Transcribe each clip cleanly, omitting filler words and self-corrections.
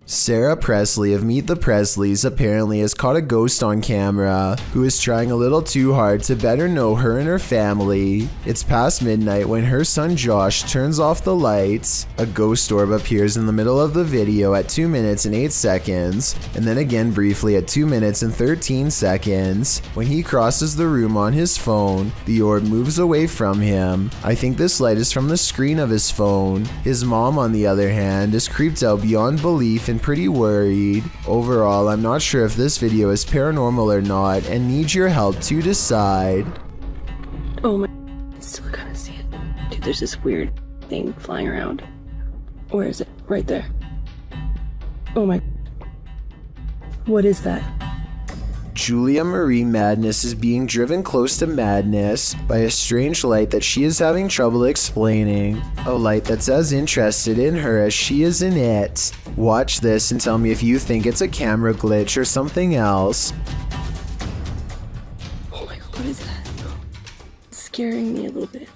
Sarah Presley of Meet the Presleys apparently has caught a ghost on camera who is trying a little too hard to better know her and her family. It's past midnight when her son Josh turns off the lights. A ghost orb appears in the middle of the video at 2 minutes and 8 seconds, and then again briefly at 2 minutes and 13 seconds. When he crosses the room on his phone, the orb moves away from him. I think this light is from the screen of his phone. His mom, on the other hand, is creeped out beyond belief and pretty worried. Overall, I'm not sure if this video is paranormal or not and need your help to decide. Oh my, I still gotta see it. Dude, there's this weird thing flying around. Where is it? Right there. Oh my, what is that? Julia Marie Madness is being driven close to madness by a strange light that she is having trouble explaining. A light that's as interested in her as she is in it. Watch this and tell me if you think it's a camera glitch or something else. Oh my god, what is that? It's scaring me a little bit.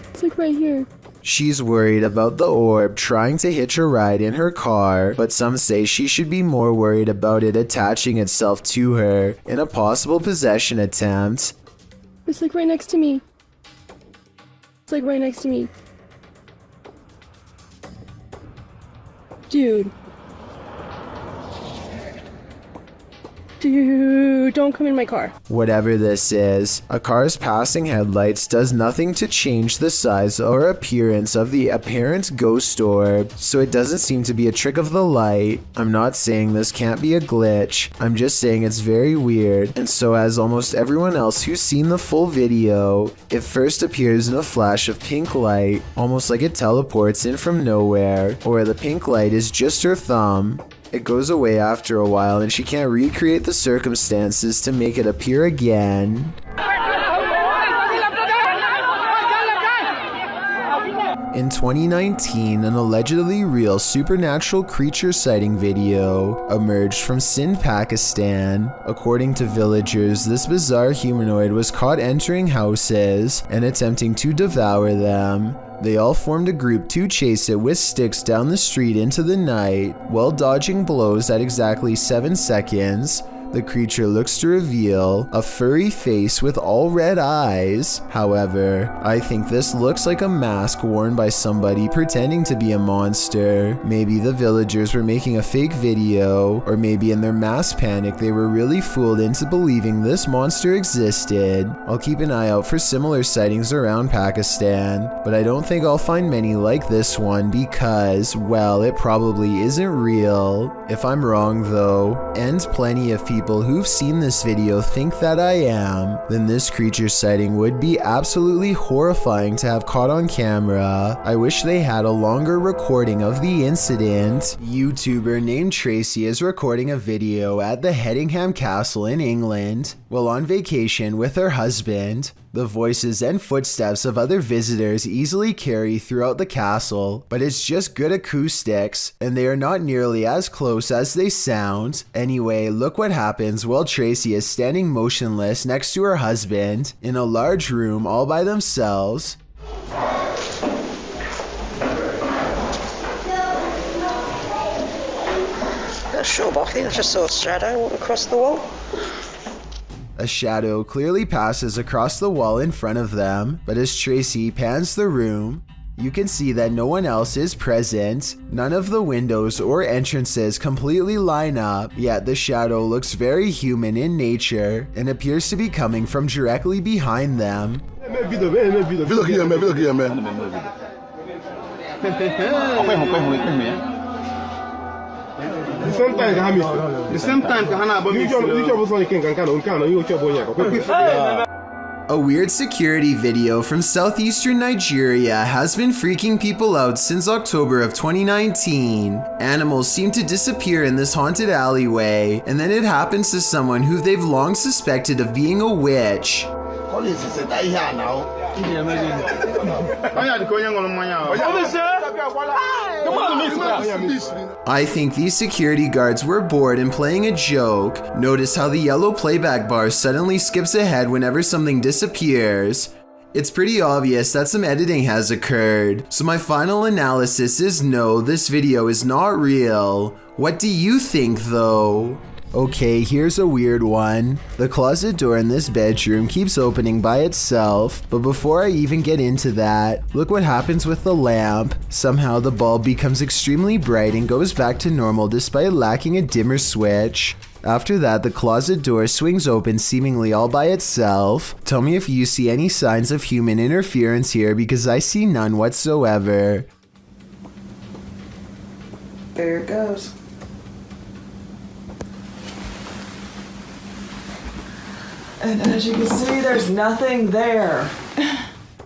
It's like right here. She's worried about the orb trying to hitch a ride in her car, but some say she should be more worried about it attaching itself to her in a possible possession attempt. It's like right next to me. It's like right next to me. Dude. Dude, don't come in my car. Whatever this is, a car's passing headlights does nothing to change the size or appearance of the apparent ghost orb, so it doesn't seem to be a trick of the light. I'm not saying this can't be a glitch, I'm just saying it's very weird, and so as almost everyone else who's seen the full video, it first appears in a flash of pink light, almost like it teleports in from nowhere, or the pink light is just her thumb. It goes away after a while and she can't recreate the circumstances to make it appear again. In 2019, an allegedly real supernatural creature sighting video emerged from Sindh, Pakistan. According to villagers, this bizarre humanoid was caught entering houses and attempting to devour them. They all formed a group to chase it with sticks down the street into the night. While dodging blows at exactly 7 seconds, the creature looks to reveal a furry face with all red eyes. However, I think this looks like a mask worn by somebody pretending to be a monster. Maybe the villagers were making a fake video, or maybe in their mass panic they were really fooled into believing this monster existed. I'll keep an eye out for similar sightings around Pakistan, but I don't think I'll find many like this one because, well, it probably isn't real. If I'm wrong though, and plenty of people who've seen this video think that I am, then this creature sighting would be absolutely horrifying to have caught on camera. I wish they had a longer recording of the incident. YouTuber named Tracy is recording a video at the Hedingham Castle in England while on vacation with her husband. The voices and footsteps of other visitors easily carry throughout the castle, but it's just good acoustics, and they are not nearly as close as they sound. Anyway, look what happens while Tracy is standing motionless next to her husband in a large room all by themselves. Not sure, but I think I just saw a shadow walk across the wall. A shadow clearly passes across the wall in front of them, but as Tracy pans the room, you can see that no one else is present. None of the windows or entrances completely line up, yet the shadow looks very human in nature and appears to be coming from directly behind them. A weird security video from southeastern Nigeria has been freaking people out since October of 2019. Animals seem to disappear in this haunted alleyway, and then it happens to someone who they've long suspected of being a witch. I think these security guards were bored and playing a joke. Notice how the yellow playback bar suddenly skips ahead whenever something disappears. It's pretty obvious that some editing has occurred. So my final analysis is no, this video is not real. What do you think though? Okay, here's a weird one. The closet door in this bedroom keeps opening by itself, but before I even get into that, look what happens with the lamp. Somehow the bulb becomes extremely bright and goes back to normal despite lacking a dimmer switch. After that, the closet door swings open seemingly all by itself. Tell me if you see any signs of human interference here because I see none whatsoever. There it goes. And as you can see, there's nothing there.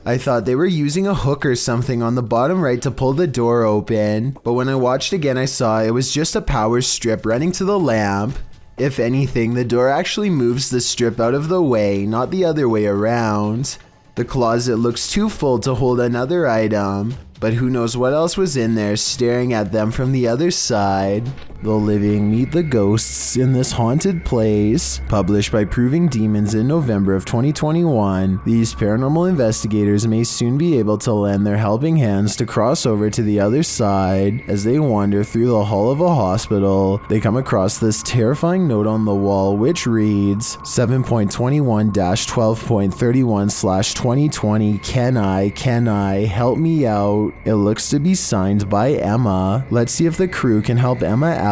I thought they were using a hook or something on the bottom right to pull the door open, but when I watched again I saw it was just a power strip running to the lamp. If anything, the door actually moves the strip out of the way, not the other way around. The closet looks too full to hold another item, but who knows what else was in there staring at them from the other side. The living meet the ghosts in this haunted place. Published by Proving Demons in November of 2021, these paranormal investigators may soon be able to lend their helping hands to cross over to the other side. As they wander through the hall of a hospital, they come across this terrifying note on the wall which reads 7.21-12.31/2020 Can I help me out? It looks to be signed by Emma. Let's see if the crew can help Emma out.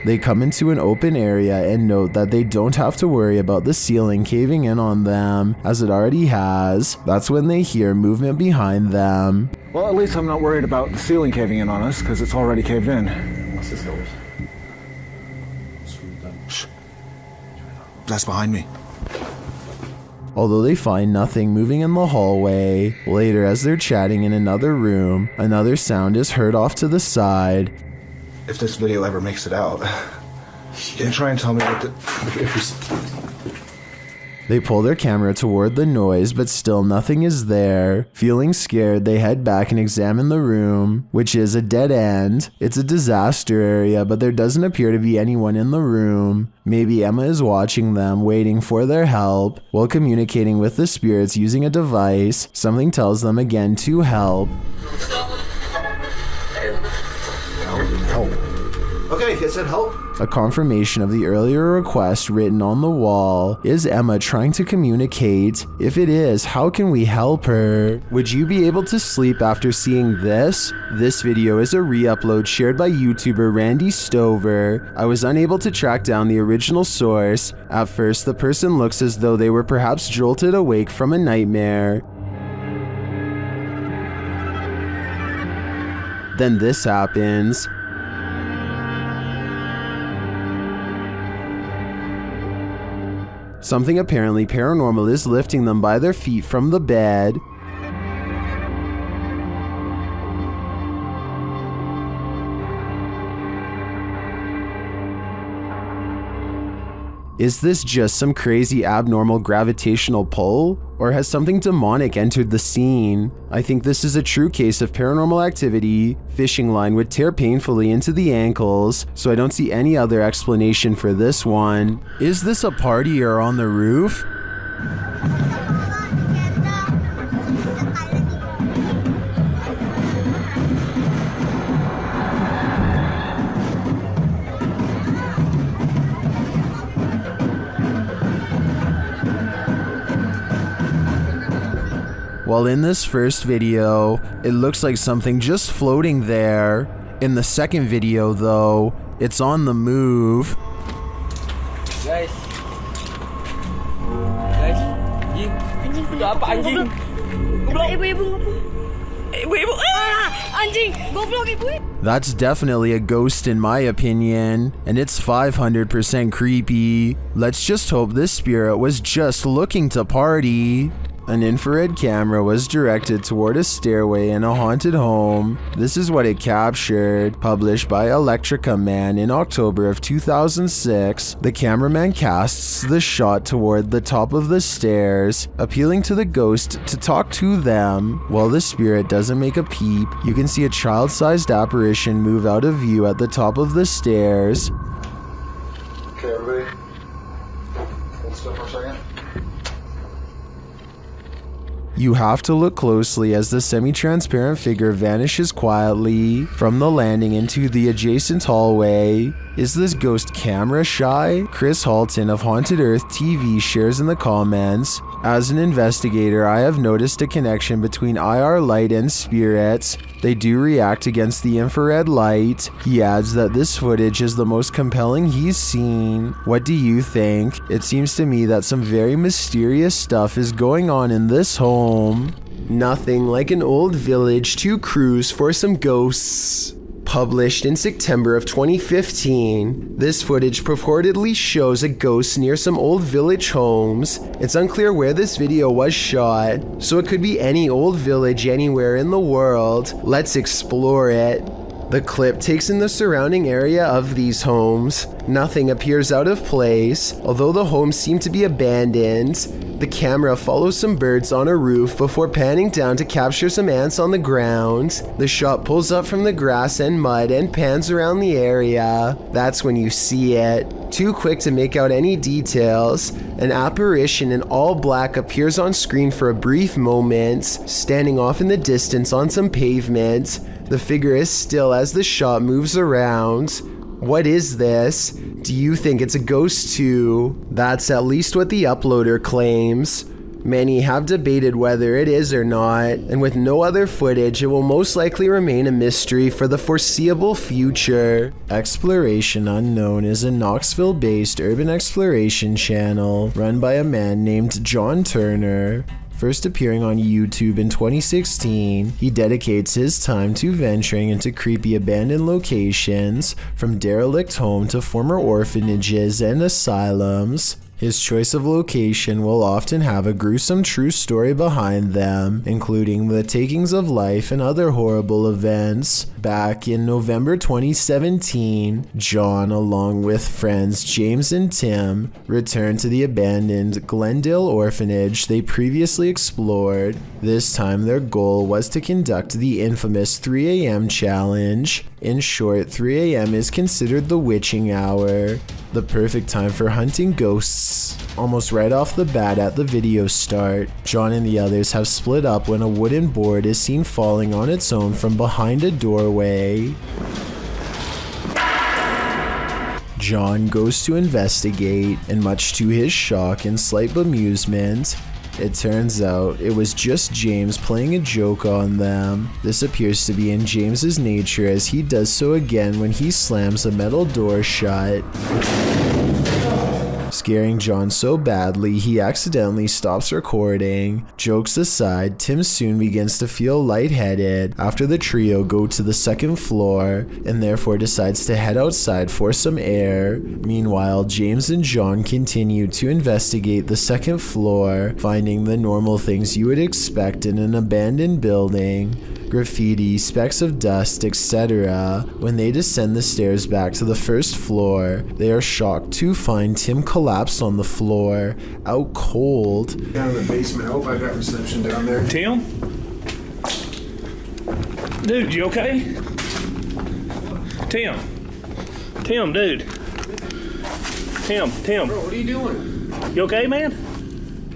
They come into an open area and note that they don't have to worry about the ceiling caving in on them, as it already has. That's when they hear movement behind them. Well, at least I'm not worried about the ceiling caving in on us, because it's already caved in. What's this goes? Shh. That's behind me. Although they find nothing moving in the hallway, later as they're chatting in another room, another sound is heard off to the side. If this video ever makes it out, can you try and tell me what the... They pull their camera toward the noise, but still nothing is there. Feeling scared, they head back and examine the room, which is a dead end. It's a disaster area, but there doesn't appear to be anyone in the room. Maybe Emma is watching them, waiting for their help. While communicating with the spirits using a device, something tells them again to help. Help. Okay, it said help. A confirmation of the earlier request written on the wall. Is Emma trying to communicate? If it is, how can we help her? Would you be able to sleep after seeing this? This video is a re-upload shared by YouTuber Randy Stover. I was unable to track down the original source. At first, the person looks as though they were perhaps jolted awake from a nightmare. Then this happens. Something apparently paranormal is lifting them by their feet from the bed. Is this just some crazy abnormal gravitational pull? Or has something demonic entered the scene? I think this is a true case of paranormal activity. Fishing line would tear painfully into the ankles, so I don't see any other explanation for this one. Is this a partier on the roof? While in this first video, it looks like something just floating there. In the second video though, it's on the move. Guys, anjing itu apa anjing? Ibu-ibu anjing, goblok ibu. That's definitely a ghost in my opinion, and it's 500% creepy. Let's just hope this spirit was just looking to party. An infrared camera was directed toward a stairway in a haunted home. This is what it captured. Published by Electrica Man in October of 2006, the cameraman casts the shot toward the top of the stairs, appealing to the ghost to talk to them. While the spirit doesn't make a peep, you can see a child-sized apparition move out of view at the top of the stairs. Okay, everybody. Hold still for a second. You have to look closely as the semi-transparent figure vanishes quietly from the landing into the adjacent hallway. Is this ghost camera shy? Chris Halton of Haunted Earth TV shares in the comments, as an investigator, I have noticed a connection between IR light and spirits. They do react against the infrared light. He adds that this footage is the most compelling he's seen. What do you think? It seems to me that some very mysterious stuff is going on in this home. Nothing like an old village to cruise for some ghosts. Published in September of 2015, this footage purportedly shows a ghost near some old village homes. It's unclear where this video was shot, so it could be any old village anywhere in the world. Let's explore it. The clip takes in the surrounding area of these homes. Nothing appears out of place, although the homes seem to be abandoned. The camera follows some birds on a roof before panning down to capture some ants on the ground. The shot pulls up from the grass and mud and pans around the area. That's when you see it. Too quick to make out any details, an apparition in all black appears on screen for a brief moment, standing off in the distance on some pavement. The figure is still as the shot moves around. What is this? Do you think it's a ghost too? That's at least what the uploader claims. Many have debated whether it is or not, and with no other footage, it will most likely remain a mystery for the foreseeable future. Exploration Unknown is a Knoxville-based urban exploration channel run by a man named John Turner. First appearing on YouTube in 2016, he dedicates his time to venturing into creepy abandoned locations, from derelict home to former orphanages and asylums. His choice of location will often have a gruesome true story behind them, including the takings of life and other horrible events. Back in November 2017, John, along with friends James and Tim, returned to the abandoned Glendale orphanage they previously explored. This time their goal was to conduct the infamous 3 a.m. challenge. In short, 3 a.m. is considered the witching hour, the perfect time for hunting ghosts. Almost right off the bat at the video start, John and the others have split up when a wooden board is seen falling on its own from behind a doorway. John goes to investigate, and much to his shock and slight bemusement, it turns out it was just James playing a joke on them. This appears to be in James's nature, as he does so again when he slams a metal door shut, scaring John so badly he accidentally stops recording. Jokes aside, Tim soon begins to feel lightheaded after the trio go to the second floor, and therefore decides to head outside for some air. Meanwhile, James and John continue to investigate the second floor, finding the normal things you would expect in an abandoned building: graffiti, specks of dust, etc. When they descend the stairs back to the first floor, they are shocked to find Tim collapsed on the floor, out cold. Down in the basement. I hope I got reception down there. Tim? Dude, you okay? Tim? Tim, dude. Tim. Bro, what are you doing? You okay, man?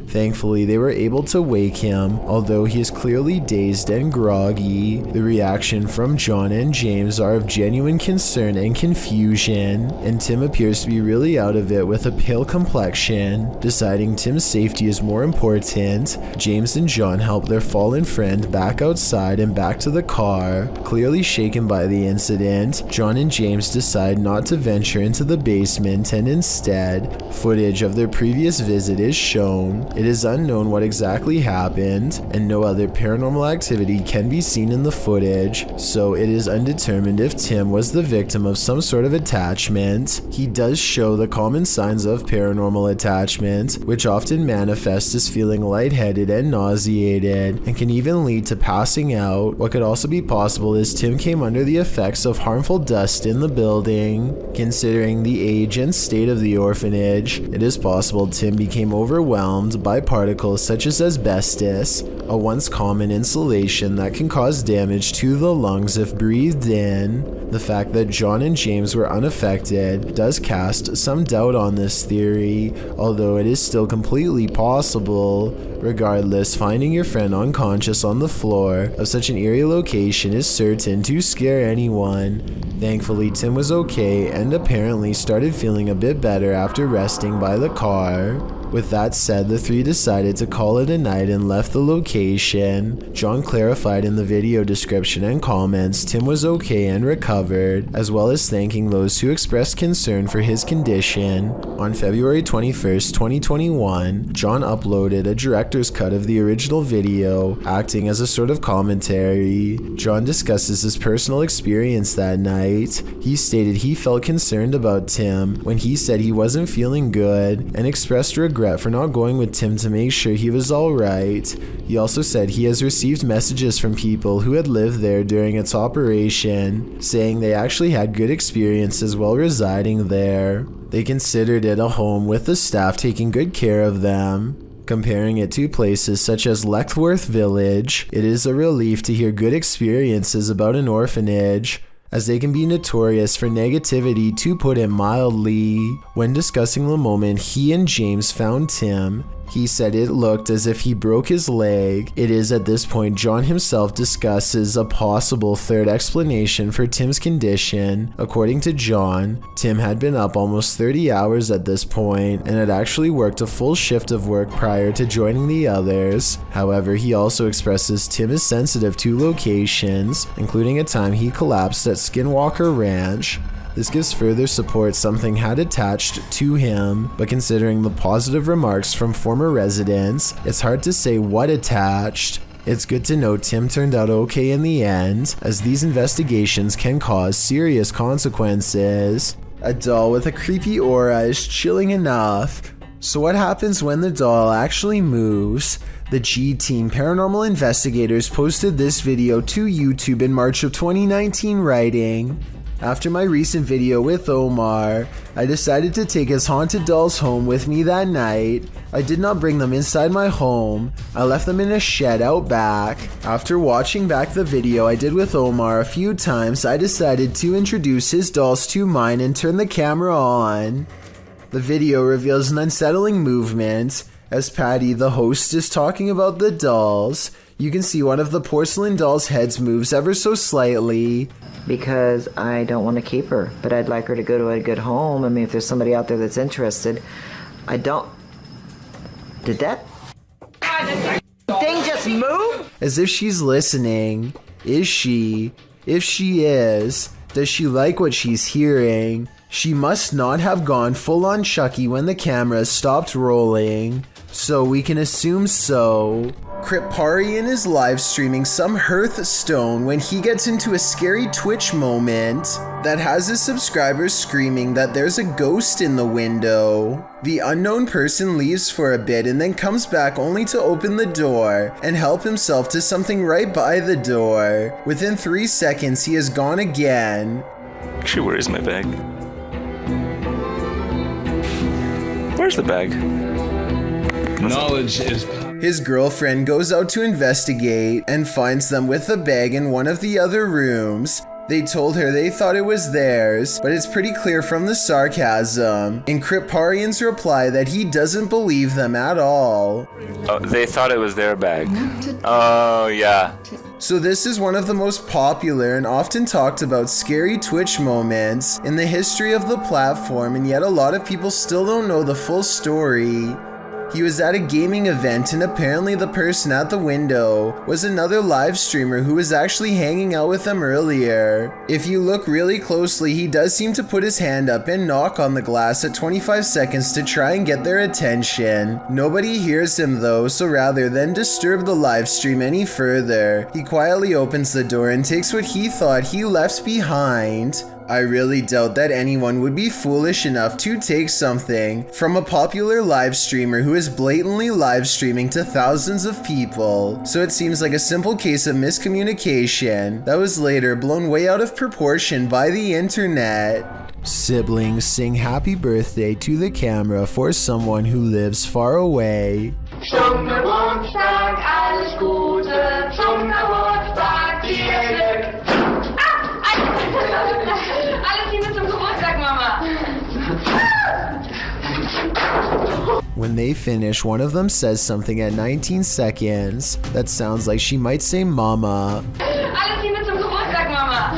Thankfully, they were able to wake him, although he is clearly dazed and groggy. The reaction from John and James are of genuine concern and confusion, and Tim appears to be really out of it with a pale complexion. Deciding Tim's safety is more important, James and John help their fallen friend back outside and back to the car. Clearly shaken by the incident, John and James decide not to venture into the basement, and instead, footage of their previous visit is shown. It is unknown what exactly happened, and no other paranormal activity can be seen in the footage, so it is undetermined if Tim was the victim of some sort of attachment. He does show the common signs of paranormal attachment, which often manifest as feeling lightheaded and nauseated, and can even lead to passing out. What could also be possible is Tim came under the effects of harmful dust in the building. Considering the age and state of the orphanage, it is possible Tim became overwhelmed by particles such as asbestos, a once common insulation that can cause damage to the lungs if breathed in. The fact that John and James were unaffected does cast some doubt on this theory, although it is still completely possible. Regardless, finding your friend unconscious on the floor of such an eerie location is certain to scare anyone. Thankfully, Tim was okay and apparently started feeling a bit better after resting by the car. With that said, the three decided to call it a night and left the location. John clarified in the video description and comments Tim was okay and recovered, as well as thanking those who expressed concern for his condition. On February 21st, 2021, John uploaded a director's cut of the original video, acting as a sort of commentary. John discusses his personal experience that night. He stated he felt concerned about Tim when he said he wasn't feeling good and expressed regret for not going with Tim to make sure he was alright. He also said he has received messages from people who had lived there during its operation, saying they actually had good experiences while residing there. They considered it a home with the staff taking good care of them. Comparing it to places such as Leckworth Village, it is a relief to hear good experiences about an orphanage, as they can be notorious for negativity, to put it mildly. When discussing the moment he and James found Tim, he said it looked as if he broke his leg. It is at this point John himself discusses a possible third explanation for Tim's condition. According to John, Tim had been up almost 30 hours at this point and had actually worked a full shift of work prior to joining the others. However, he also expresses Tim is sensitive to locations, including a time he collapsed at Skinwalker Ranch. This gives further support something had attached to him, but considering the positive remarks from former residents, it's hard to say what attached. It's good to know Tim turned out okay in the end, as these investigations can cause serious consequences. A doll with a creepy aura is chilling enough. So what happens when the doll actually moves? The G-Team Paranormal Investigators posted this video to YouTube in March of 2019, writing, "After my recent video with Omar, I decided to take his haunted dolls home with me that night. I did not bring them inside my home. I left them in a shed out back. After watching back the video I did with Omar a few times, I decided to introduce his dolls to mine and turn the camera on." The video reveals an unsettling movement. As Patty, the host, is talking about the dolls, you can see one of the porcelain dolls' heads moves ever so slightly. Because I don't want to keep her, but I'd like her to go to a good home. I mean, if there's somebody out there that's interested, I don't... Did that thing just move? As if she's listening. Is she? If she is, does she like what she's hearing? She must not have gone full on Chucky when the camera stopped rolling, so we can assume so. Kriparian is live streaming some Hearthstone when he gets into a scary Twitch moment that has his subscribers screaming that there's a ghost in the window. The unknown person leaves for a bit and then comes back only to open the door and help himself to something right by the door. Within 3 seconds, he is gone again. Actually, where is my bag? Where's the bag? Knowledge is... His girlfriend goes out to investigate and finds them with the bag in one of the other rooms. They told her they thought it was theirs, but it's pretty clear from the sarcasm in Kriparian's reply that he doesn't believe them at all. Oh, they thought it was their bag. Oh, yeah. So this is one of the most popular and often talked about scary Twitch moments in the history of the platform, and yet a lot of people still don't know the full story. He was at a gaming event and apparently the person at the window was another live streamer who was actually hanging out with them earlier. If you look really closely, he does seem to put his hand up and knock on the glass at 25 seconds to try and get their attention. Nobody hears him though, so rather than disturb the live stream any further, he quietly opens the door and takes what he thought he left behind. I really doubt that anyone would be foolish enough to take something from a popular live streamer who is blatantly live streaming to thousands of people. So it seems like a simple case of miscommunication that was later blown way out of proportion by the internet. Siblings sing happy birthday to the camera for someone who lives far away. Geburtstag, alles Gute, zum Geburtstag, viel Glück. When they finish, one of them says something at 19 seconds that sounds like she might say mama. Alles Liebe zum Geburtstag, Mama.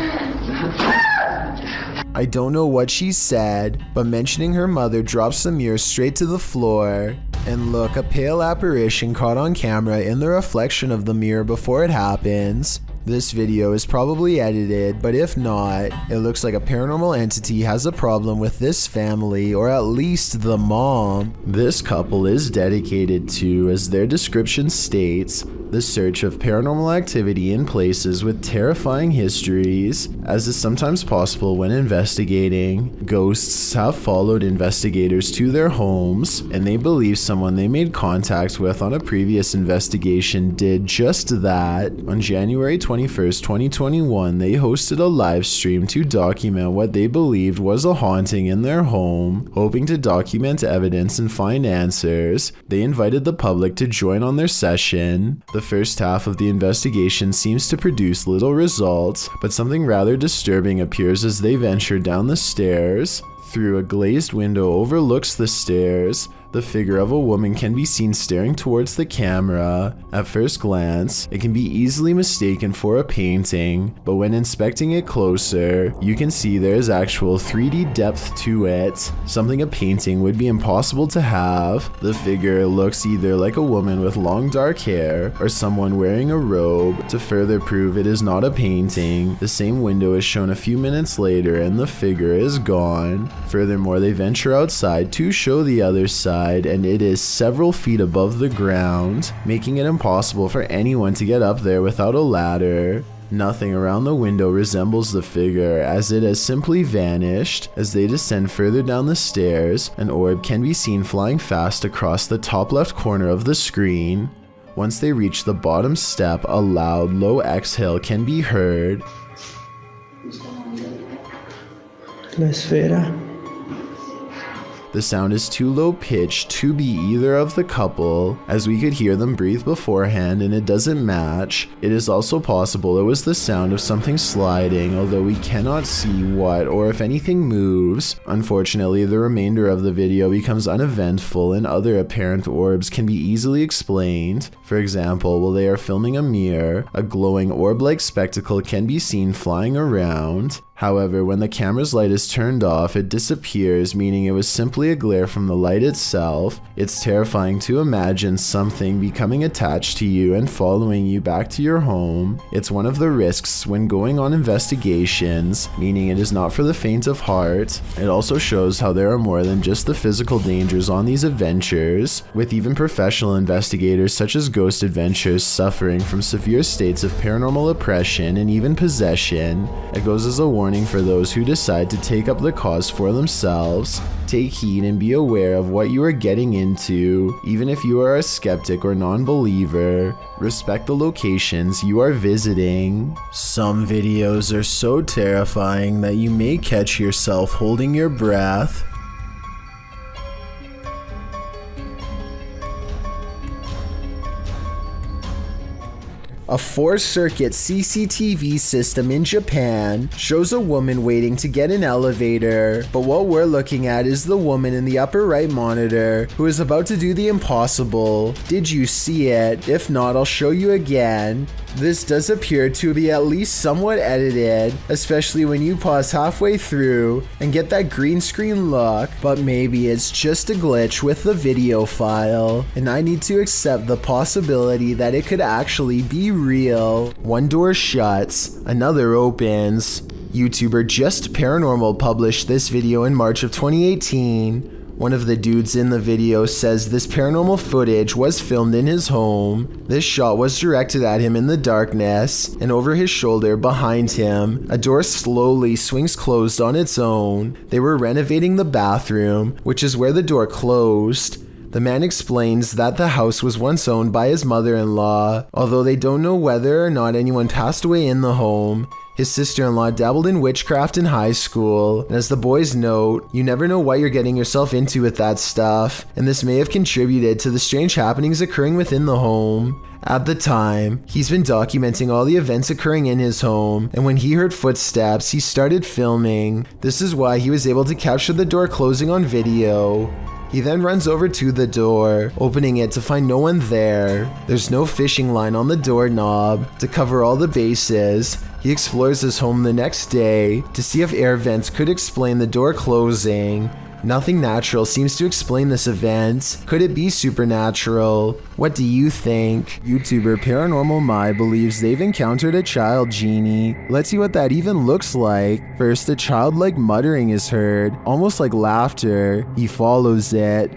I don't know what she said, but mentioning her mother drops the mirror straight to the floor. And look, a pale apparition caught on camera in the reflection of the mirror before it happens. This video is probably edited, but if not, it looks like a paranormal entity has a problem with this family, or at least the mom. This couple is dedicated to, as their description states, the search of paranormal activity in places with terrifying histories, as is sometimes possible when investigating. Ghosts have followed investigators to their homes, and they believe someone they made contact with on a previous investigation did just that. On January 21st, 2021, they hosted a live stream to document what they believed was a haunting in their home. Hoping to document evidence and find answers, they invited the public to join on their session. The first half of the investigation seems to produce little results, but something rather disturbing appears as they venture down the stairs. Through a glazed window overlooks the stairs, the figure of a woman can be seen staring towards the camera. At first glance, it can be easily mistaken for a painting, but when inspecting it closer, you can see there is actual 3D depth to it, something a painting would be impossible to have. The figure looks either like a woman with long dark hair or someone wearing a robe. To further prove it is not a painting, the same window is shown a few minutes later and the figure is gone. Furthermore, they venture outside to show the other side, and it is several feet above the ground, making it impossible for anyone to get up there without a ladder. Nothing around the window resembles the figure, as it has simply vanished. As they descend further down the stairs, an orb can be seen flying fast across the top left corner of the screen. Once they reach the bottom step, a loud, low exhale can be heard. La esfera. The sound is too low pitched to be either of the couple, as we could hear them breathe beforehand and it doesn't match. It is also possible it was the sound of something sliding, although we cannot see what or if anything moves. Unfortunately, the remainder of the video becomes uneventful and other apparent orbs can be easily explained. For example, while they are filming a mirror, a glowing orb-like spectacle can be seen flying around. However, when the camera's light is turned off, it disappears, meaning it was simply a glare from the light itself. It's terrifying to imagine something becoming attached to you and following you back to your home. It's one of the risks when going on investigations, meaning it is not for the faint of heart. It also shows how there are more than just the physical dangers on these adventures, with even professional investigators such as Ghost Adventures suffering from severe states of paranormal oppression and even possession. It goes as a warning for those who decide to take up the cause for themselves. Take heed and be aware of what you are getting into, even if you are a skeptic or non-believer. Respect the locations you are visiting. Some videos are so terrifying that you may catch yourself holding your breath. A 4-circuit CCTV system in Japan shows a woman waiting to get an elevator, but what we're looking at is the woman in the upper right monitor who is about to do the impossible. Did you see it? If not, I'll show you again. This does appear to be at least somewhat edited, especially when you pause halfway through and get that green screen look, but maybe it's just a glitch with the video file, and I need to accept the possibility that it could actually be real. One door shuts, another opens. YouTuber Just Paranormal published this video in March of 2018. One of the dudes in the video says this paranormal footage was filmed in his home. This shot was directed at him in the darkness, and over his shoulder behind him, a door slowly swings closed on its own. They were renovating the bathroom, which is where the door closed. The man explains that the house was once owned by his mother-in-law, although they don't know whether or not anyone passed away in the home. His sister-in-law dabbled in witchcraft in high school, and as the boys note, you never know what you're getting yourself into with that stuff, and this may have contributed to the strange happenings occurring within the home. At the time, he's been documenting all the events occurring in his home, and when he heard footsteps, he started filming. This is why he was able to capture the door closing on video. He then runs over to the door, opening it to find no one there. There's no fishing line on the doorknob. To cover all the bases, he explores his home the next day to see if air vents could explain the door closing. Nothing natural seems to explain this event. Could it be supernatural? What do you think? YouTuber Paranormal Mai believes they've encountered a child genie. Let's see what that even looks like. First, a childlike muttering is heard, almost like laughter. He follows it.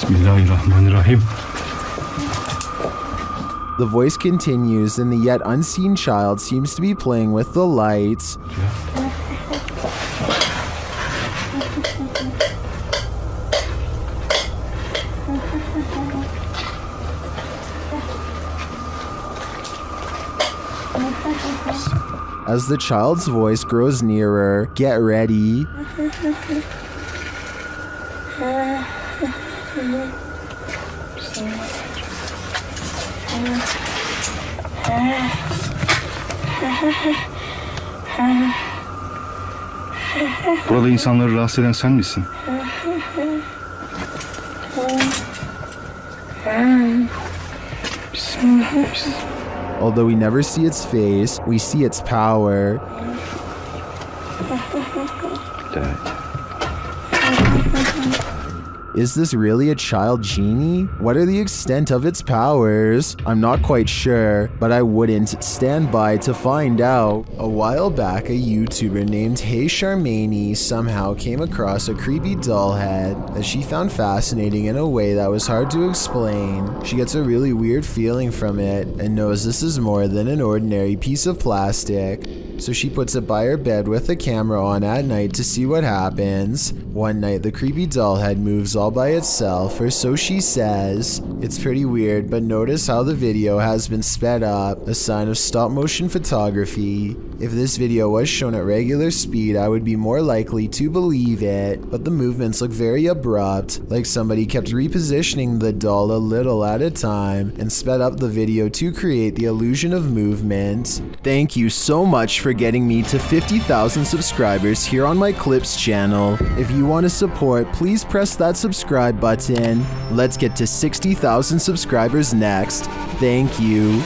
Bismillahirrahmanirrahim. The voice continues and the yet unseen child seems to be playing with the lights. As the child's voice grows nearer, get ready. Burada insanları rahatsız eden sen misin? Although we never see its face, we see its power. Is this really a child genie? What are the extent of its powers? I'm not quite sure, but I wouldn't stand by to find out. A while back, a YouTuber named Hey Charmaine somehow came across a creepy doll head that she found fascinating in a way that was hard to explain. She gets a really weird feeling from it and knows this is more than an ordinary piece of plastic. So she puts it by her bed with the camera on at night to see what happens. One night the creepy doll head moves all by itself, or so she says. It's pretty weird, but notice how the video has been sped up, a sign of stop motion photography. If this video was shown at regular speed, I would be more likely to believe it, but the movements look very abrupt, like somebody kept repositioning the doll a little at a time and sped up the video to create the illusion of movement. Thank you so much for getting me to 50,000 subscribers here on my Clips channel. If you want to support, please press that subscribe button. Let's get to 60,000 subscribers next. Thank you.